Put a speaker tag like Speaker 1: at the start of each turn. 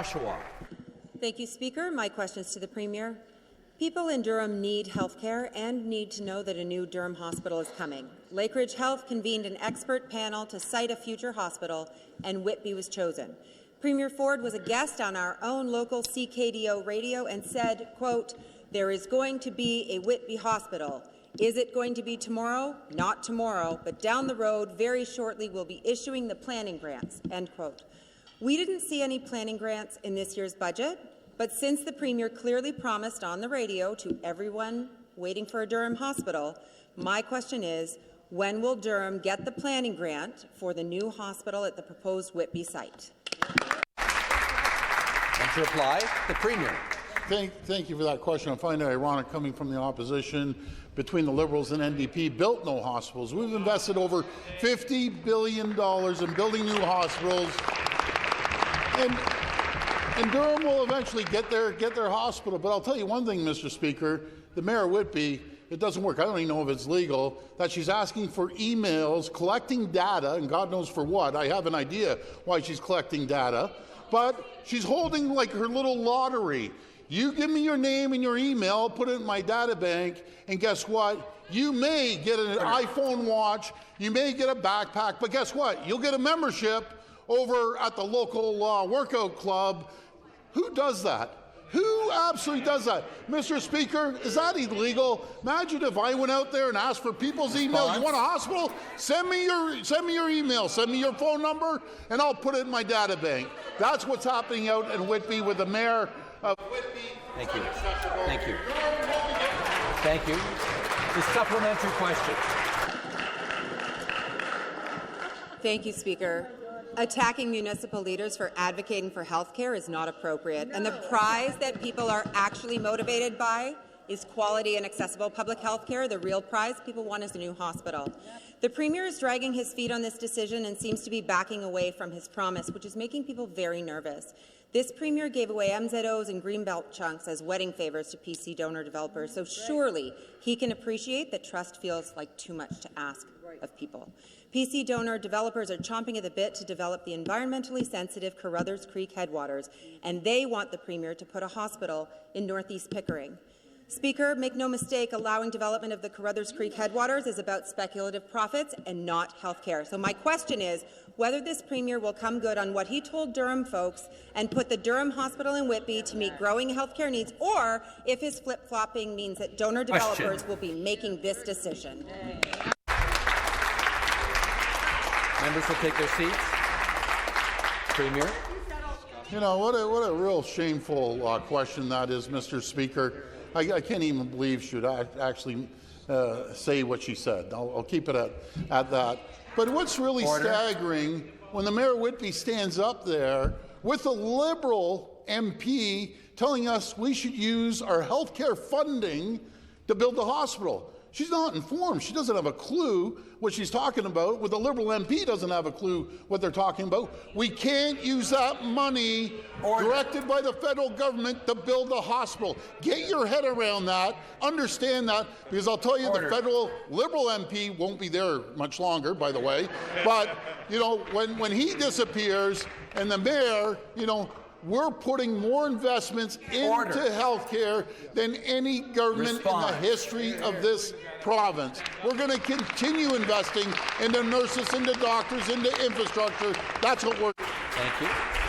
Speaker 1: Oshawa.
Speaker 2: Thank you, Speaker. My question is to the Premier. People in Durham need health care and need to know that a new Durham hospital is coming. Lakeridge Health convened an expert panel to cite a future hospital, and Whitby was chosen. Premier Ford was a guest on our own local CKDO radio and said, quote, "There is going to be a Whitby hospital. Is it going to be tomorrow? Not tomorrow, but down the road, very shortly, we'll be issuing the planning grants," end quote. We didn't see any planning grants in this year's budget, but since the Premier clearly promised on the radio to everyone waiting for a Durham hospital, my question is, when will Durham get the planning grant for the new hospital at the proposed Whitby site?
Speaker 1: And to reply, the Premier.
Speaker 3: Thank you for that question. I find it ironic coming from the opposition. Between the Liberals and NDP, built no hospitals. We've invested over $50 billion in building new hospitals, and Durham will eventually get their hospital. But I'll tell you one thing, Mr. Speaker, the Mayor of Whitby, it doesn't work. I don't even know if it's legal that she's asking for emails, collecting data, and God knows for what. I have an idea why she's collecting data, but she's holding like her little lottery. You give me your name and your email, I'll put it in my data bank, and guess what? You may get an iPhone watch, you may get a backpack, but guess what? You'll get a membership over at the local workout club. Who does that? Who absolutely does that? Mr. Speaker, is that illegal? Imagine if I went out there and asked for people's email. You want a hospital? Send me your email, send me your phone number, and I'll put it in my data bank. That's what's happening out in Whitby with the mayor of Whitby.
Speaker 1: Thank you. Thank you. Thank you. The supplementary question.
Speaker 2: Thank you, Speaker. Attacking municipal leaders for advocating for health care is not appropriate, and the prize that people are actually motivated by is quality and accessible public health care. The real prize people want is a new hospital. The Premier is dragging his feet on this decision and seems to be backing away from his promise, which is making people very nervous. This Premier gave away MZOs and Greenbelt chunks as wedding favours to PC donor developers, so surely he can appreciate that trust feels like too much to ask of people. PC donor developers are chomping at the bit to develop the environmentally sensitive Carruthers Creek headwaters, and they want the Premier to put a hospital in northeast Pickering. Speaker, make no mistake, allowing development of the Carruthers Creek headwaters is about speculative profits and not health care. So my question is whether this Premier will come good on what he told Durham folks and put the Durham Hospital in Whitby to meet growing health care needs, or if his flip-flopping means that donor developers will be making this decision.
Speaker 1: Members will take their seats. Premier.
Speaker 3: You know, what a real shameful question that is, Mr. Speaker. I can't even believe she would actually say what she said. I'll keep it at that. But what's really staggering, when the Mayor of Whitby stands up there with a Liberal MP telling us we should use our health care funding to build the hospital. She's not informed. She doesn't have a clue what she's talking about. With the Liberal MP doesn't have a clue what they're talking about. We can't use that money directed by the federal government to build the hospital. Get your head around that. Understand that, because I'll tell you, the federal Liberal MP won't be there much longer, by the way. But, you know, when he disappears and the mayor, you know, we're putting more investments into health care than any government in the history of this province. We're going to continue investing into nurses, into doctors, into infrastructure. That's what we're...
Speaker 1: Thank you.